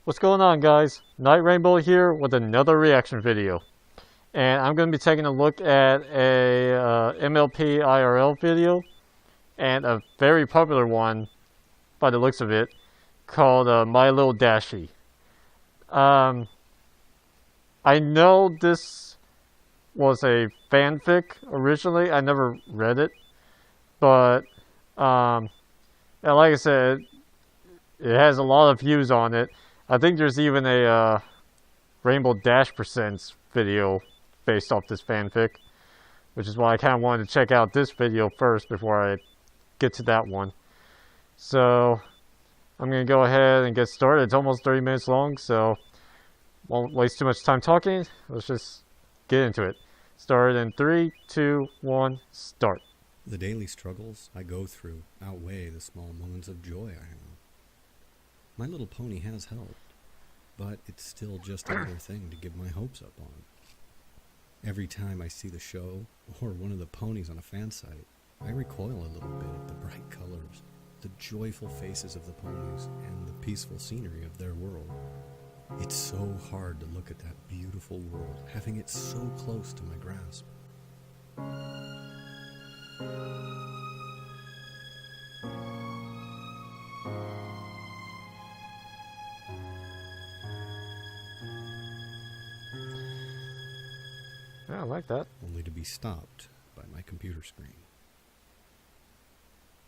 What's going on, guys? Night Rainbow here with another reaction video. And I'm going to be taking a look at a MLP IRL video and a very popular one, by the looks of it, called My Little Dashie. Um, I know this was a fanfic originally. I never read it, but yeah, like I said, it has a lot of views on it. I think there's even a Rainbow Dash Percents video based off this fanfic, which is why I kind of wanted to check out this video first before I get to that one. So I'm going to go ahead and get started. It's almost 30 minutes long, so won't waste too much time talking. Let's just get into it. Start in 3, 2, 1, start. The daily struggles I go through outweigh the small moments of joy I have. My Little Pony has helped, but it's still just another thing to give my hopes up on. Every time I see the show or one of the ponies on a fan site, I recoil a little bit at the bright colors, the joyful faces of the ponies, and the peaceful scenery of their world. It's so hard to look at that beautiful world, having it so close to my grasp. Yeah, I like that. Only to be stopped by my computer screen.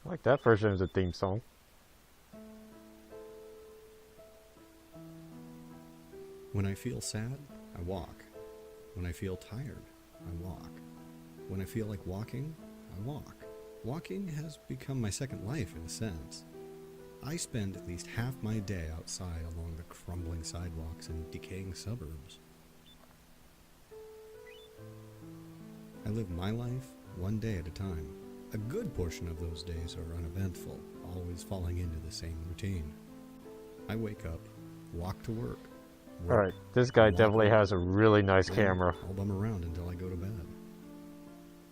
I like that version of the theme song. When I feel sad, I walk. When I feel tired, I walk. When I feel like walking, I walk. Walking has become my second life in a sense. I spend at least half my day outside along the crumbling sidewalks and decaying suburbs. I live my life one day at a time. A good portion of those days are uneventful, always falling into the same routine. I wake up, walk to work. Alright, this guy definitely has a really nice camera. I'll bum around until I go to bed.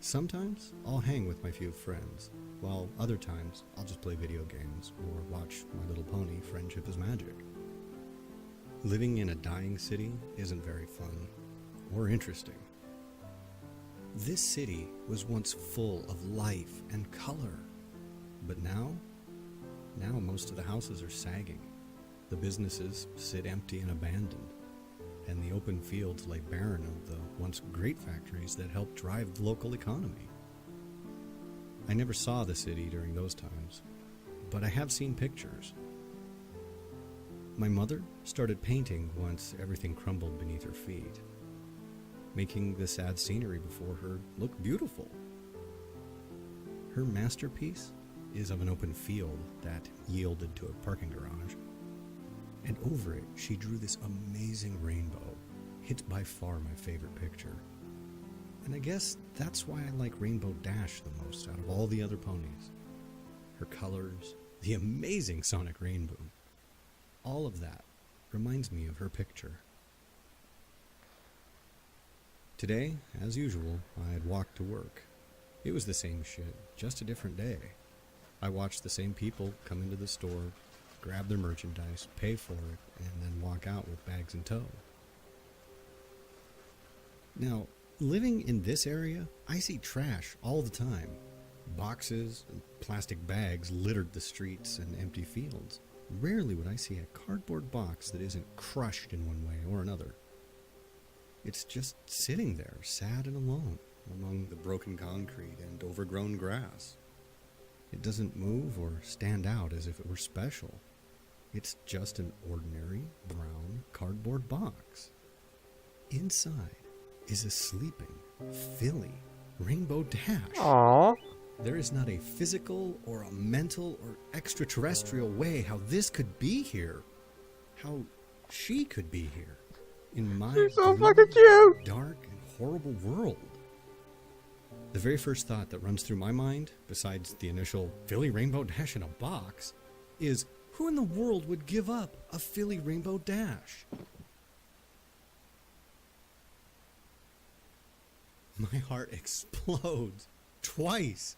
Sometimes I'll hang with my few friends, while other times I'll just play video games or watch My Little Pony Friendship is Magic. Living in a dying city isn't very fun or interesting. This city was once full of life and color, but now most of the houses are sagging. The businesses sit empty and abandoned, and the open fields lay barren of the once great factories that helped drive the local economy. I never saw the city during those times, but I have seen pictures. My mother started painting once everything crumbled beneath her feet, making the sad scenery before her look beautiful. Her masterpiece is of an open field that yielded to a parking garage. And over it, she drew this amazing rainbow. It's by far my favorite picture. And I guess that's why I like Rainbow Dash the most out of all the other ponies. Her colors, the amazing sonic rainbow, all of that reminds me of her picture. Today, as usual, I had walked to work. It was the same shit, just a different day. I watched the same people come into the store, grab their merchandise, pay for it, and then walk out with bags in tow. Now, living in this area, I see trash all the time. Boxes and plastic bags littered the streets and empty fields. Rarely would I see a cardboard box that isn't crushed in one way or another. It's just sitting there, sad and alone, among the broken concrete and overgrown grass. It doesn't move or stand out as if it were special. It's just an ordinary brown cardboard box. Inside is a sleeping, filly Rainbow Dash. Aww. There is not a physical or a mental or extraterrestrial way how this could be here. How she could be here. In my She's so fucking cute! Dark and horrible world. The very first thought that runs through my mind, besides the initial filly Rainbow Dash in a box, is who in the world would give up a filly Rainbow Dash? My heart explodes. Twice.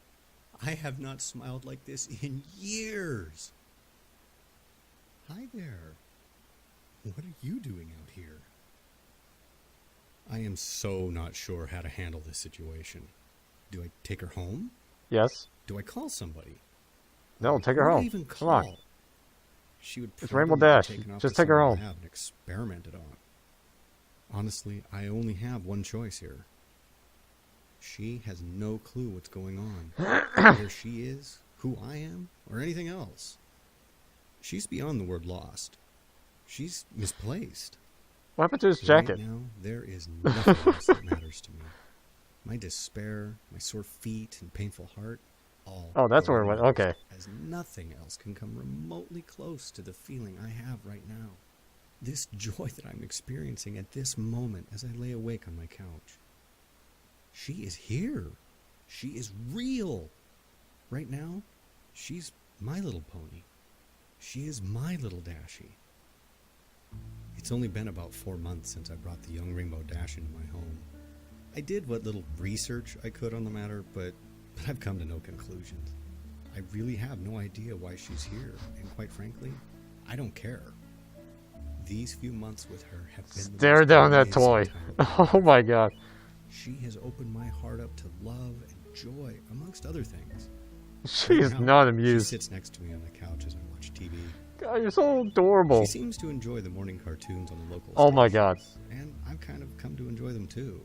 I have not smiled like this in years. Hi there. you doing out here? I am so not sure how to handle this situation. Do I take her home? Yes. Do I call somebody? No, take Who her would I home. even Come on. call? She would It's Rainbow probably be Dash. taken off Just to take her some home. lab and experimented on. Honestly, I only have one choice here. She has no clue what's going on, where she is, who I am, or anything else. She's beyond the word lost. She's misplaced. What happened to his But jacket? right now, there is nothing else that matters to me. My despair, my sore feet, and painful heart, all Oh, that's go where it went. unnoticed, Okay. as nothing else can come remotely close to the feeling I have right now. This joy that I'm experiencing at this moment as I lay awake on my couch. She is here. She is real. Right now, she's my little pony. She is my little Dashie. It's only been about 4 months since I brought the young Rainbow Dash into my home. I did what little research I could on the matter, but I've come to no conclusions. I really have no idea why she's here, and quite frankly, I don't care. These few months with her have been the Stare most down that amazing toy. time of my Oh life. my god. She has opened my heart up to love and joy, amongst other things. She is Right now, not She amused. sits next to me on the couch as I watch TV. God, you're so adorable. She seems to enjoy the morning cartoons on the local Oh my god. stations, and I've kind of come to enjoy them too.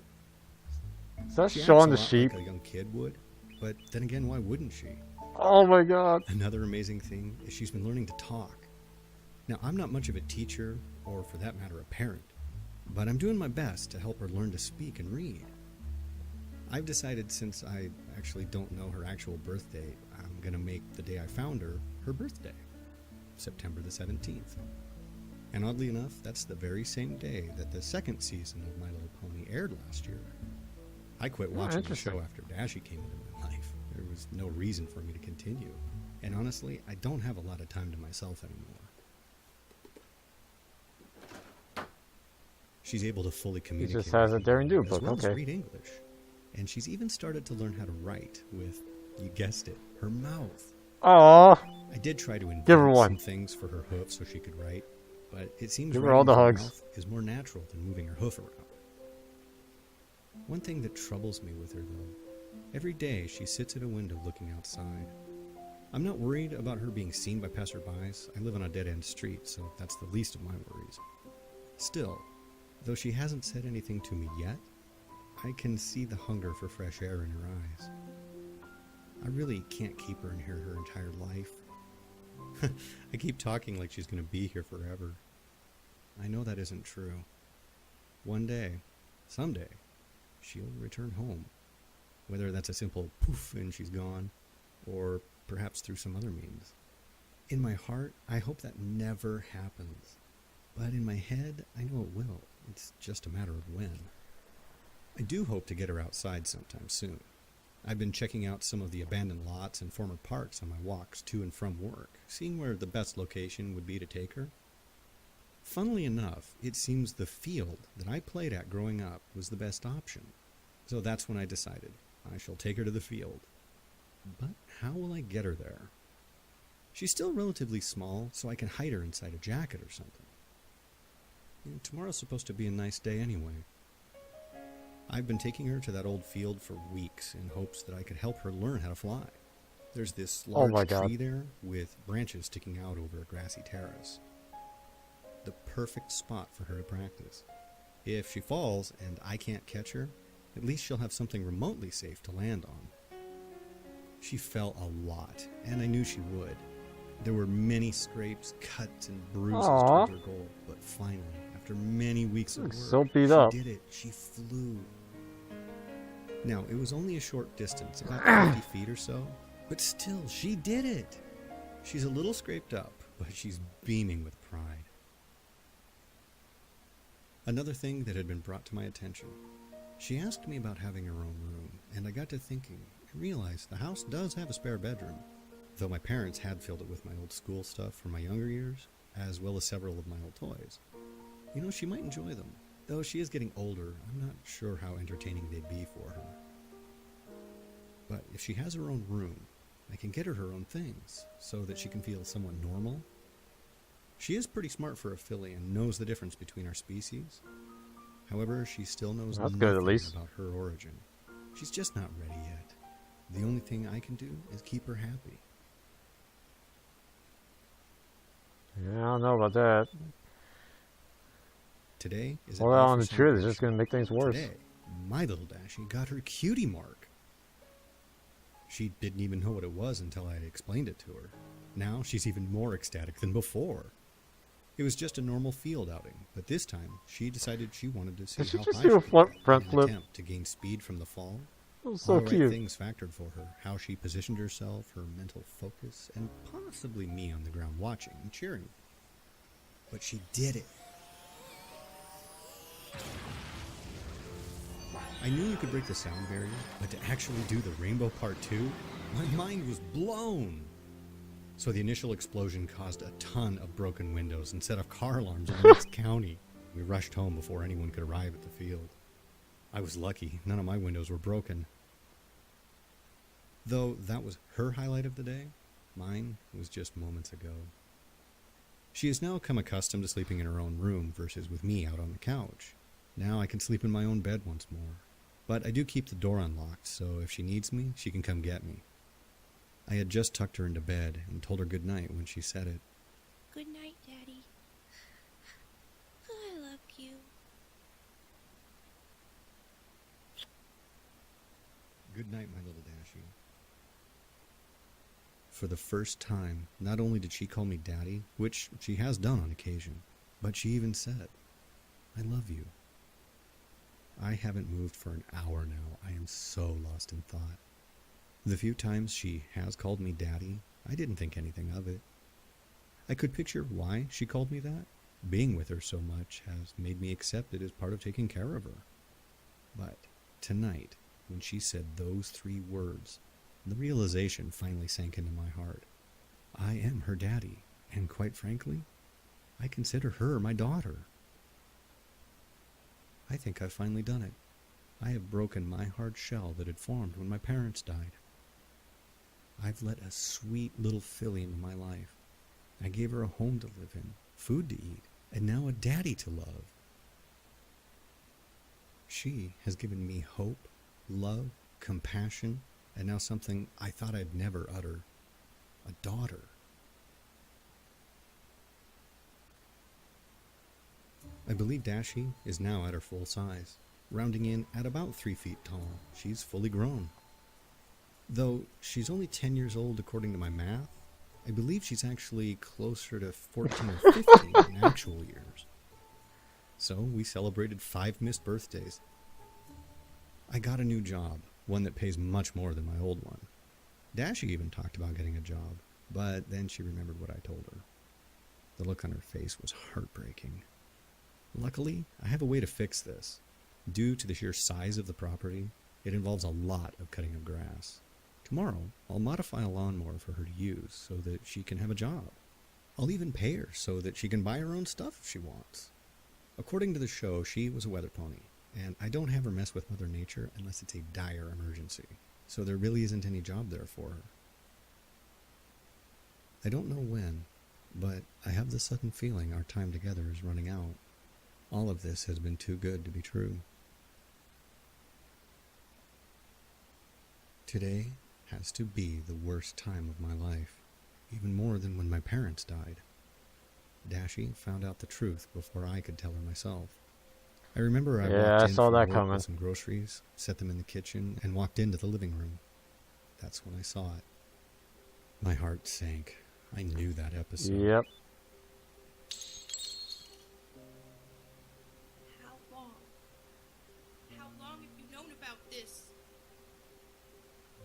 Is that She acts Shaun a the lot sheep? like a young kid would, but then again, why wouldn't she? Oh my god. Another amazing thing is she's been learning to talk. Now, I'm not much of a teacher, or for that matter, a parent, but I'm doing my best to help her learn to speak and read. I've decided, since I actually don't know her actual birth date, I'm going to make the day I found her her birthday, September the 17th. And oddly enough, that's the very same day that the second season of My Little Pony aired last year. I quit watching the interesting. show after Dashie came into my life. There was no reason for me to continue. And honestly, I don't have a lot of time to myself anymore. She's able to fully communicate. just has with a Daring me, Do as book, well as okay. read English. And she's even started to learn how to write with, you guessed it, her mouth. Aww. I did try to invent Give her one. some things for her hoof so she could write, but it seems Give her writing all the with her hugs. mouth is more natural than moving her hoof around. One thing that troubles me with her, though, every day she sits at a window looking outside. I'm not worried about her being seen by passerbys. I live on a dead-end street, so that's the least of my worries. Still, though she hasn't said anything to me yet, I can see the hunger for fresh air in her eyes. I really can't keep her in here her entire life. I keep talking like she's going to be here forever. I know that isn't true. One day, someday, she'll return home. Whether that's a simple poof and she's gone, or perhaps through some other means. In my heart, I hope that never happens. But in my head, I know it will. It's just a matter of when. I do hope to get her outside sometime soon. I've been checking out some of the abandoned lots and former parks on my walks to and from work, seeing where the best location would be to take her. Funnily enough, it seems the field that I played at growing up was the best option. So that's when I decided I shall take her to the field. But how will I get her there? She's still relatively small, so I can hide her inside a jacket or something. Tomorrow's supposed to be a nice day anyway. I've been taking her to that old field for weeks in hopes that I could help her learn how to fly. There's this Oh my large God. tree there with branches sticking out over a grassy terrace. The perfect spot for her to practice. If she falls and I can't catch her, at least she'll have something remotely safe to land on. She fell a lot, and I knew she would. There were many scrapes, cuts, and bruises Aw. toward her goal, but finally, after many weeks of work, Looks so beat she up. did it. She flew. Now, it was only a short distance, about 50 feet or so, but still, she did it. She's a little scraped up, but she's beaming with pride. Another thing that had been brought to my attention. She asked me about having her own room, and I got to thinking and realized the house does have a spare bedroom, though my parents had filled it with my old school stuff from my younger years, as well as several of my old toys. You know, she might enjoy them. Though she is getting older, I'm not sure how entertaining they'd be for her. But if she has her own room, I can get her own things, so that she can feel somewhat normal. She is pretty smart for a filly and knows the difference between our species. However, she still knows That's nothing good, at least. about her origin. She's just not ready yet. The only thing I can do is keep her happy. Yeah, I don't know about that. Today is All out on the truth is just going to make things worse. Today, my little Dashie got her cutie mark. She didn't even know what it was until I explained it to her. Now she's even more ecstatic than before. It was just a normal field outing, but this time she decided she wanted to see Did she how just high do a she could get front in an flip? attempt to gain speed from the fall. It was All so the cute. right things factored for her, how she positioned herself, her mental focus, and possibly me on the ground watching and cheering. But she did it. I knew you could break the sound barrier, but to actually do the Rainbow Part 2, my mind was blown. So the initial explosion caused a ton of broken windows and set off car alarms in the next county. We rushed home before anyone could arrive at the field. I was lucky, none of my windows were broken. Though that was her highlight of the day, mine was just moments ago. She has now come accustomed to sleeping in her own room versus with me out on the couch. Now I can sleep in my own bed once more. But I do keep the door unlocked, so if she needs me, she can come get me. I had just tucked her into bed and told her good night when she said it. Good night, Daddy. I love you. Good night, my little Dashie. For the first time, not only did she call me Daddy, which she has done on occasion, but she even said, I love you. I haven't moved for an hour now. I am so lost in thought. The few times she has called me Daddy, I didn't think anything of it. I could picture why she called me that. Being with her so much has made me accept it as part of taking care of her. But tonight, when she said those 3 words, the realization finally sank into my heart. I am her daddy, and quite frankly, I consider her my daughter. I think I've finally done it. I have broken my hard shell that had formed when my parents died. I've let a sweet little filly into my life. I gave her a home to live in, food to eat, and now a daddy to love. She has given me hope, love, compassion, and now something I thought I'd never utter, a daughter. I believe Dashie is now at her full size, rounding in at about 3 feet tall. She's fully grown. Though she's only 10 years old according to my math, I believe she's actually closer to 14 or 15 in actual years. So we celebrated 5 missed birthdays. I got a new job, one that pays much more than my old one. Dashie even talked about getting a job, but then she remembered what I told her. The look on her face was heartbreaking. Luckily, I have a way to fix this. Due to the sheer size of the property, it involves a lot of cutting of grass. Tomorrow, I'll modify a lawnmower for her to use so that she can have a job. I'll even pay her so that she can buy her own stuff if she wants. According to the show, she was a weather pony, and I don't have her mess with Mother Nature unless it's a dire emergency, so there really isn't any job there for her. I don't know when, but I have the sudden feeling our time together is running out. All of this has been too good to be true. Today has to be the worst time of my life, even more than when my parents died. Dashie found out the truth before I could tell her myself. I remember I walked in saw from that work coming. with some groceries, set them in the kitchen, and walked into the living room. That's when I saw it. My heart sank. I knew that episode. Yep. How long? How long have you known about this?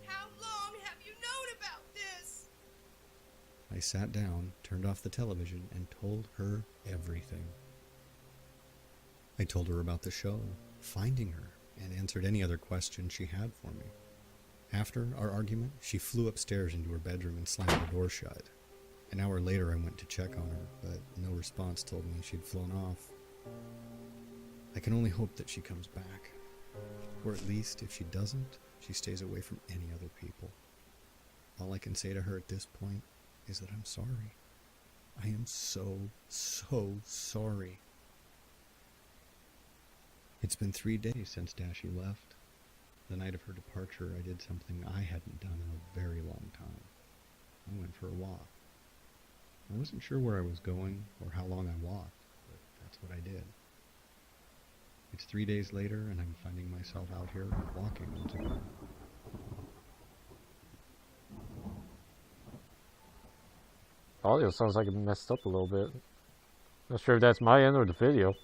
How long have you known about this? I sat down, turned off the television, and told her everything. I told her about the show, finding her, and answered any other questions she had for me. After our argument, she flew upstairs into her bedroom and slammed the door shut. An hour later, I went to check on her, but no response told me she'd flown off. I can only hope that she comes back. Or at least, if she doesn't, she stays away from any other people. All I can say to her at this point is that I'm sorry. I am so sorry. It's been 3 days since Dashie left. The night of her departure, I did something I hadn't done in a very long time. I went for a walk. I wasn't sure where I was going or how long I walked, but that's what I did. It's 3 days later, and I'm finding myself out here walking once again. Audio sounds like it messed up a little bit. Not sure if that's my end or the video.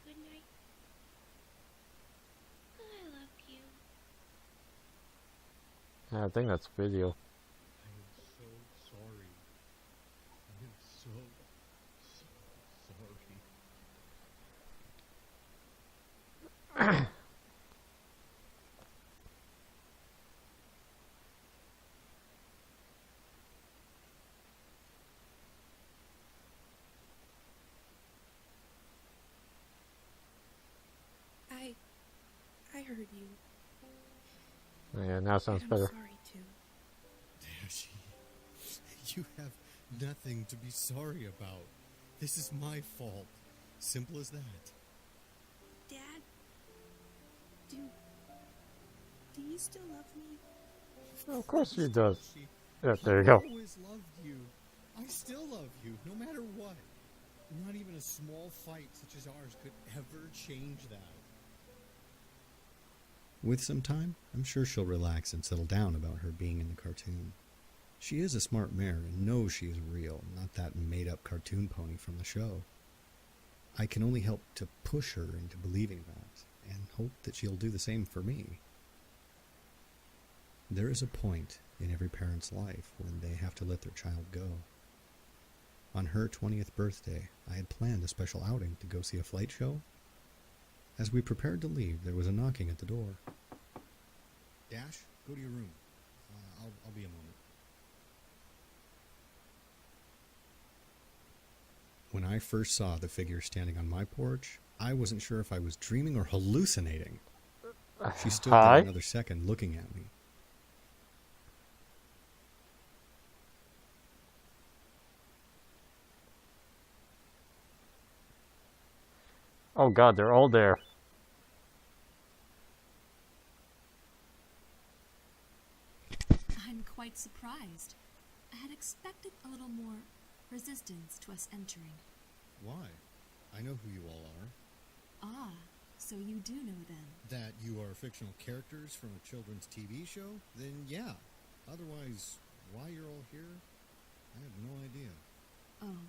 Good night. I love you. Yeah, I think that's video. I am so sorry. I am so sorry. I heard you. Yeah, now it sounds and I'm better. sorry too. Dashie, you have nothing to be sorry about. This is my fault. Simple as that. Dad, do you still love me? Well, of course she does. Dashie, Yeah, there you go. I've always loved you. I still love you, no matter what. Not even a small fight such as ours could ever change that. With some time, I'm sure she'll relax and settle down about her being in the cartoon. She is a smart mare and knows she is real, not that made-up cartoon pony from the show. I can only help to push her into believing that, and hope that she'll do the same for me. There is a point in every parent's life when they have to let their child go. On her 20th birthday, I had planned a special outing to go see a flight show. As we prepared to leave, there was a knocking at the door. Dash, go to your room. I'll be a moment. When I first saw the figure standing on my porch, I wasn't sure if I was dreaming or hallucinating. She stood there Hi. another second looking at me. Oh god, they're all there. I'm quite surprised. I had expected a little more resistance to us entering. Why? I know who you all are. Ah, so you do know then. That you are fictional characters from a children's TV show? Then yeah. Otherwise, why you're all here? I have no idea. Oh,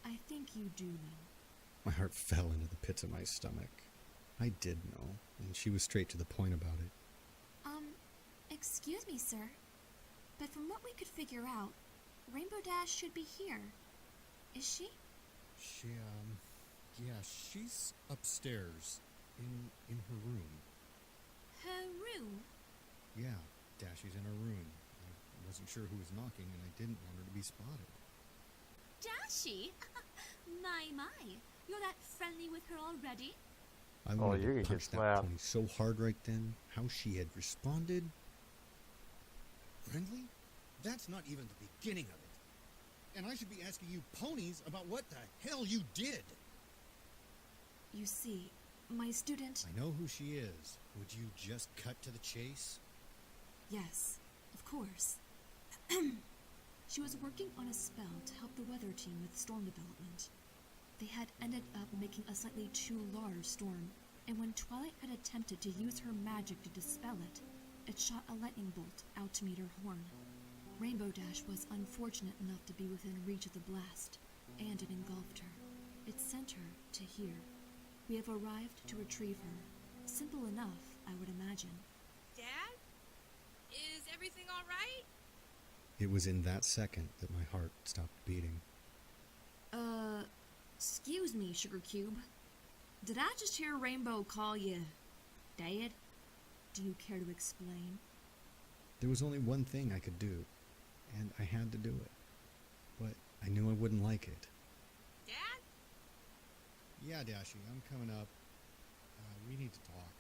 I think you do know. My heart fell into the pits of my stomach. I did know, and she was straight to the point about it. Excuse me, sir, but from what we could figure out, Rainbow Dash should be here. Is she? Yeah, she's upstairs, in her room. Her room? Yeah, Dashie's in her room. I wasn't sure who was knocking, and I didn't want her to be spotted. Dashie? My. You're that friendly with her already? I Oh, wanted you're to gonna get punch that slapped. pony so hard right then. How she had responded. Friendly? That's not even the beginning of it. And I should be asking you ponies about what the hell you did. You see, my student... I know who she is. Would you just cut to the chase? Yes, of course. She was working on a spell to help the weather team with storm development. They had ended up making a slightly too large storm, and when Twilight had attempted to use her magic to dispel it, it shot a lightning bolt out to meet her horn. Rainbow Dash was unfortunate enough to be within reach of the blast, and it engulfed her. It sent her to here. We have arrived to retrieve her. Simple enough, I would imagine. Dad? Is everything all right? It was in that second that my heart stopped beating. Excuse me, Sugar Cube. Did I just hear Rainbow call you Dad? Do you care to explain? There was only one thing I could do. and I had to do it. But I knew I wouldn't like it. Dad? Yeah, Dashie, I'm coming up. We need to talk.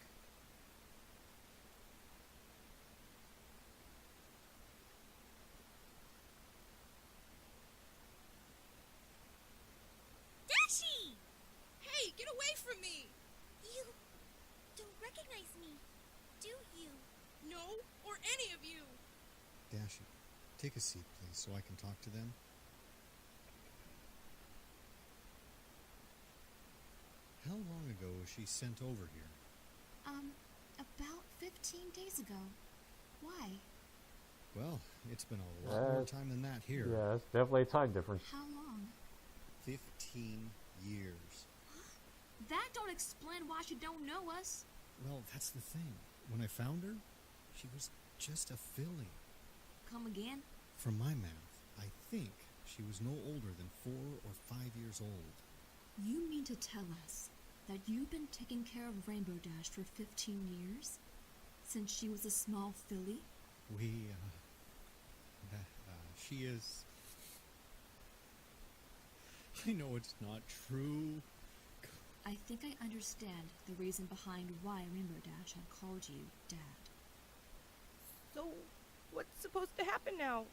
Dashie! Hey, get away from me! You don't recognize me, do you? No, or any of you! Dashie, take a seat, please, so I can talk to them. How long ago was she sent over here? About 15 days ago. Why? Well, it's been a lot more time than that here. Yeah, it's definitely a time difference. How long? 15 years. That don't explain why she don't know us. Well, that's the thing. When I found her, she was just a filly. Come again? From my math, I think she was no older than 4 or 5 years old. You mean to tell us that you've been taking care of Rainbow Dash for 15 years? Since she was a small filly? She is... I know it's not true. I think I understand the reason behind why Rainbow Dash had called you Dad. So, what's supposed to happen now?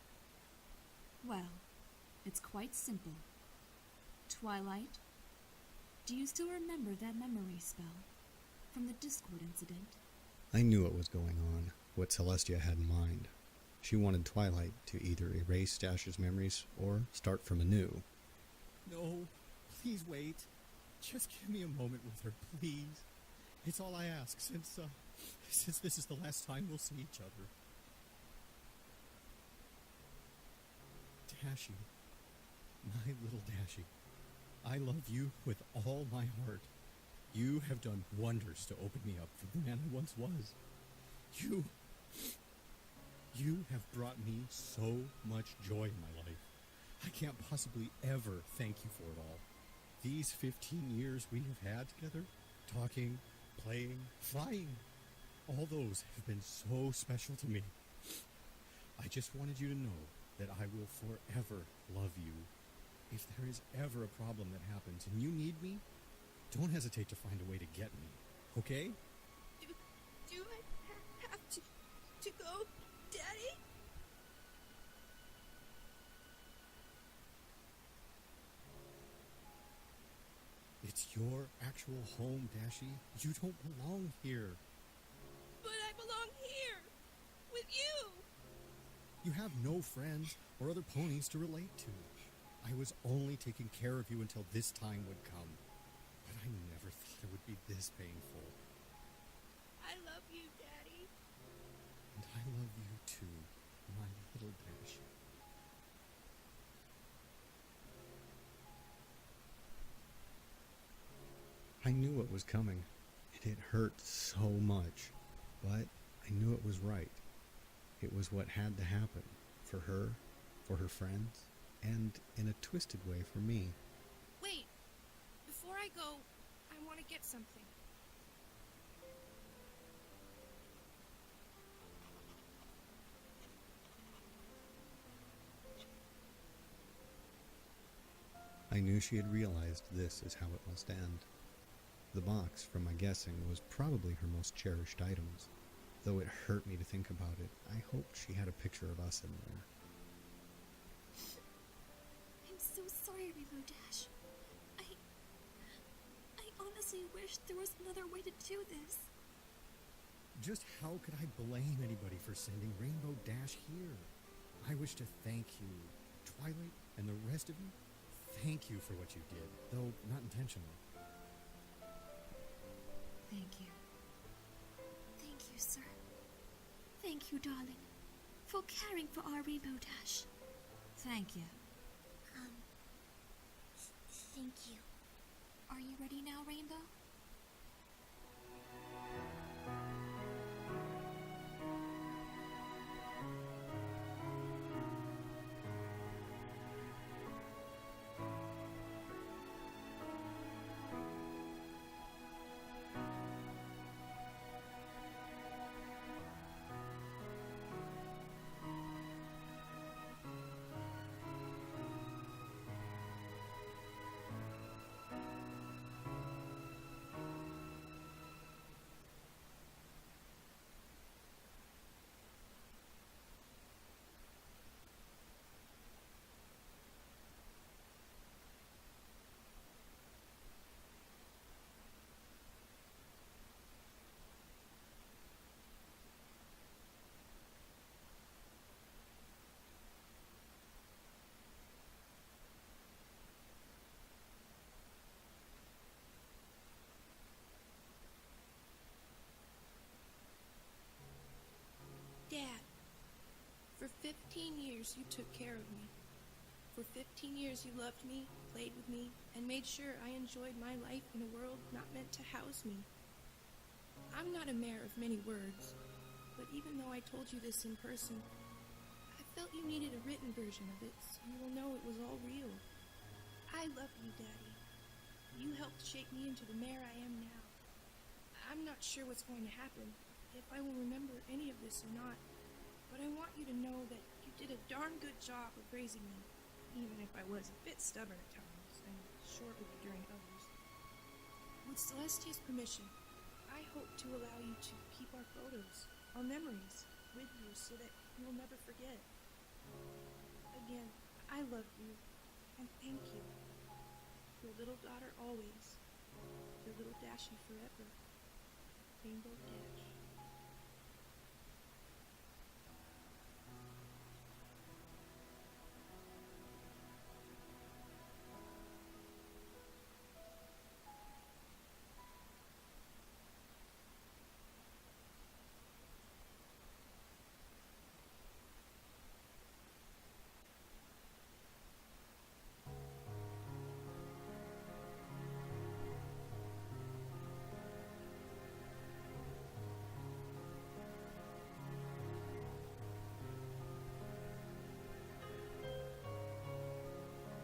Well, it's quite simple. Twilight, do you still remember that memory spell from the Discord incident? I knew what was going on, what Celestia had in mind. She wanted Twilight to either erase Dash's memories or start from anew. No, please wait. Just give me a moment with her, please. It's all I ask, since this is the last time we'll see each other. Dashie, my little Dashie, I love you with all my heart. You have done wonders to open me up from the man I once was. You have brought me so much joy in my life. I can't possibly ever thank you for it all. These 15 years we have had together, talking, playing, flying, all those have been so special to me. I just wanted you to know that I will forever love you. If there is ever a problem that happens and you need me, don't hesitate to find a way to get me, okay? Do I have to go, Daddy? It's your actual home, Dashie. You don't belong here. But I belong here! With you! You have no friends or other ponies to relate to. I was only taking care of you until this time would come. But I never thought it would be this painful. I love you, Daddy. And I love you too, my little Dashie. I knew what was coming, and it hurt so much. But I knew it was right. It was what had to happen. For her, for her friends, and in a twisted way for me. Wait. Before I go, I want to get something. I knew she had realized this is how it must end. The box, from my guessing, was probably her most cherished items. Though it hurt me to think about it, I hoped she had a picture of us in there. I'm so sorry, Rainbow Dash. I honestly wish there was another way to do this. Just how could I blame anybody for sending Rainbow Dash here? I wish to thank you, Twilight, and the rest of you. Thank you for what you did, though not intentionally. Thank you. Thank you, sir. Thank you, darling, for caring for our Rainbow Dash. Thank you. Thank you. Are you ready now, Rainbow? 15 years you took care of me. For 15 years you loved me, played with me, and made sure I enjoyed my life in a world not meant to house me. I'm not a mayor of many words, but even though I told you this in person, I felt you needed a written version of it so you will know it was all real. I love you, Daddy. You helped shape me into the mayor I am now. I'm not sure what's going to happen, if I will remember any of this or not, but I want you to know that you did a darn good job of raising me, even if I was a bit stubborn at times and short with you during others. With Celestia's permission, I hope to allow you to keep our photos, our memories, with you so that you will never forget. Again, I love you, and thank you. Your little daughter always. Your little Dashie forever. Rainbow Dash.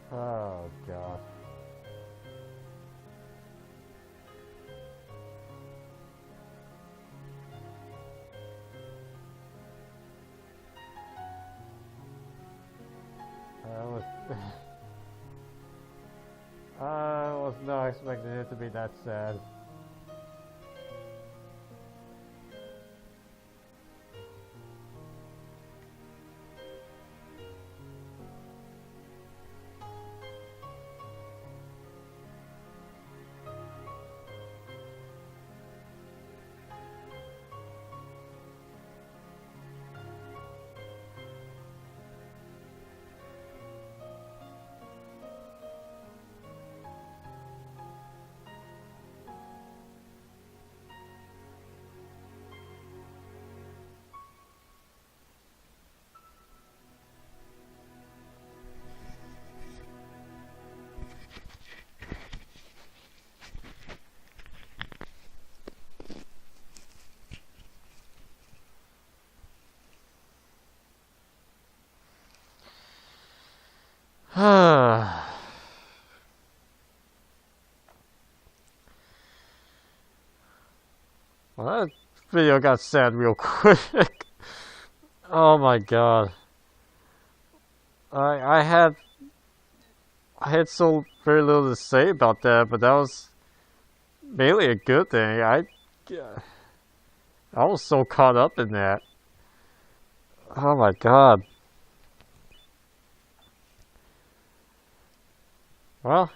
Oh, God. I was not expecting it to be that sad. Well, that video got sad real quick. Oh my God. I had so very little to say about that, but that was mainly a good thing. I was so caught up in that. Oh my God. Well,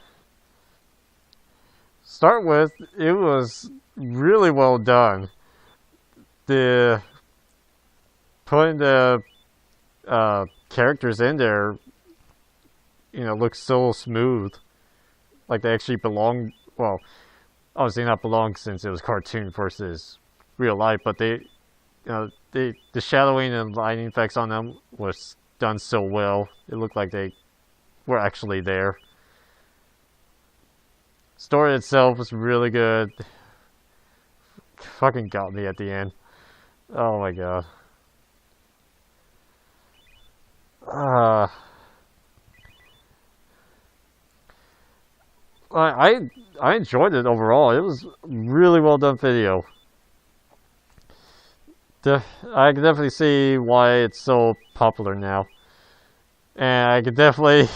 start with, it was really well done. The putting the characters in there, looks so smooth. Like they actually belong. Well, obviously not belong since it was cartoon versus real life, but the shadowing and lighting effects on them was done so well. It looked like they were actually there. Story itself was really good. Fucking got me at the end. Oh my God. I enjoyed it overall. It was really well done video. I can definitely see why it's so popular now, and I definitely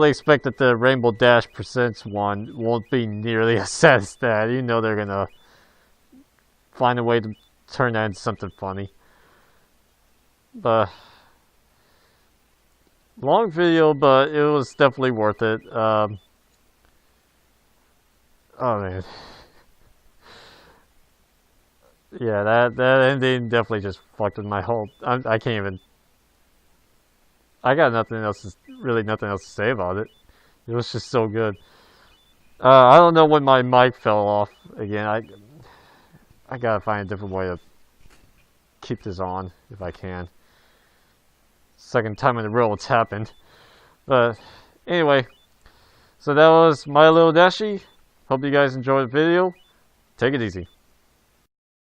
expect that the Rainbow Dash Presents one won't be nearly as sad as that. They're gonna find a way to turn that into something funny. But long video, but it was definitely worth it. Oh man. Yeah, that ending definitely just fucked with my whole. I can't even. I got nothing else to say about it. It was just so good. I don't know when my mic fell off again. I gotta find a different way to keep this on if I can. second time in a row it's happened. But anyway, so that was My Little Dashie. Hope you guys enjoyed the video. Take it easy.